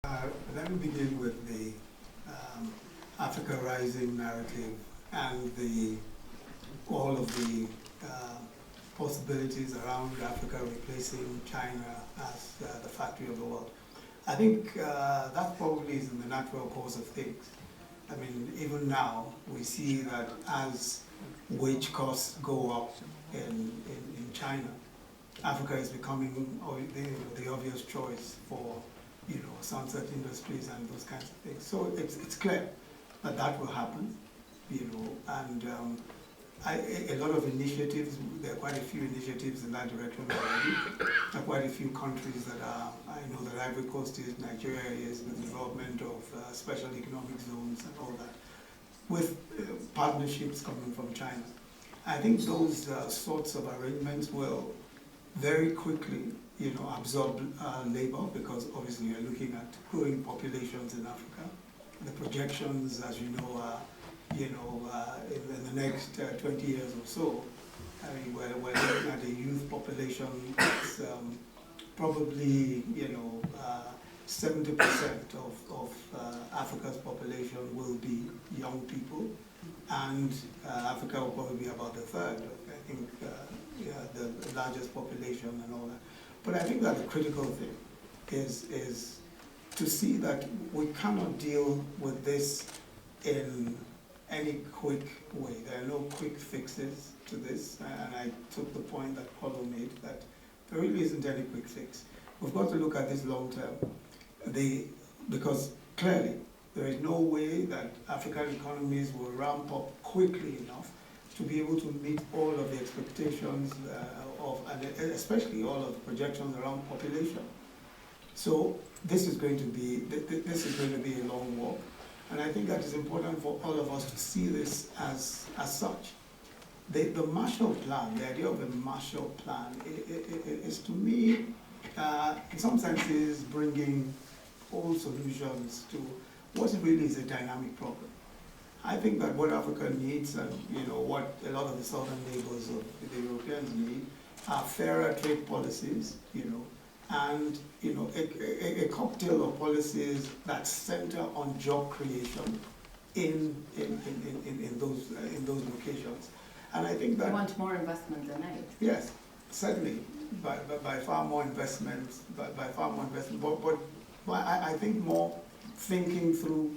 Let me begin with the Africa Rising narrative and all of the possibilities around Africa replacing China as the factory of the world. I think that probably is in the natural course of things. I mean, even now, we see that as wage costs go up in China, Africa is becoming the obvious choice for sunset industries and those kinds of things. So it's clear that that will happen, and a lot of initiatives, there are quite a few initiatives in that direction already. There are quite a few countries that are, I know that Ivory Coast is, Nigeria is, with the development of special economic zones and all that, with partnerships coming from China. I think those sorts of arrangements will very quickly absorb labor, because obviously you're looking at growing populations in Africa. The projections, as you know, are, in the next 20 years or so, I mean, we're looking at a youth population that's probably, 70% of Africa's population will be young people, and Africa will probably be about a third, I think, the largest population and all that. But I think that the critical thing is to see that we cannot deal with this in any quick way. There are no quick fixes to this, and I took the point that Paulo made, that there really isn't any quick fix. We've got to look at this long term, because clearly there is no way that African economies will ramp up quickly enough to be able to meet all of the expectations and especially all of the projections around population. So this is going to be a long walk, and I think that it's important for all of us to see this as such. The Marshall Plan, the idea of a Marshall Plan, is to me, in some senses, bringing all solutions to what really is a dynamic problem. I think that what Africa needs, and what a lot of the southern neighbors of the Europeans need, are fairer trade policies, and a cocktail of policies that center on job creation in those locations. And I think that you want more investment than aid. Yes, certainly, by far more investment, by far more investment. But I think more thinking through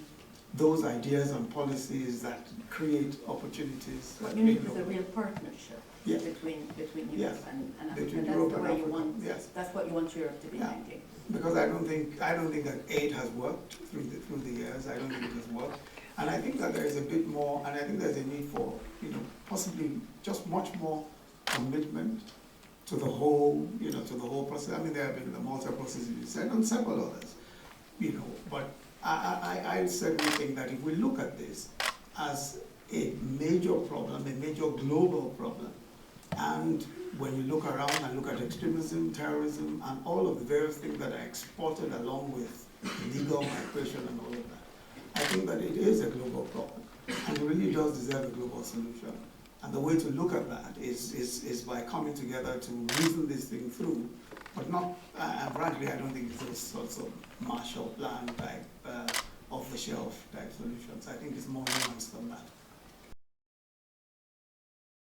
those ideas and policies that create opportunities. What you need is a real partnership, yes, between Europe yes, and Africa. between That's Europe the and way Africa. you want. Yes. That's what you want Europe to be thinking. Because I don't think that aid has worked through the years. I don't think it has worked, and I think that there is a bit more, and I think there's a need for possibly just much more commitment to the whole process. I mean, there have been the Malta process you said, and several others, but I certainly think that if we look at this as a major problem, a major global problem, and when you look around and look at extremism, terrorism, and all of the various things that are exported along with illegal migration and all of that, I think that it is a global problem, and it really does deserve a global solution. And the way to look at that is by coming together to reason this thing through, but not, and frankly, I don't think it's those sorts of Marshall Plan type, off-the-shelf type solutions. I think it's more nuanced than that.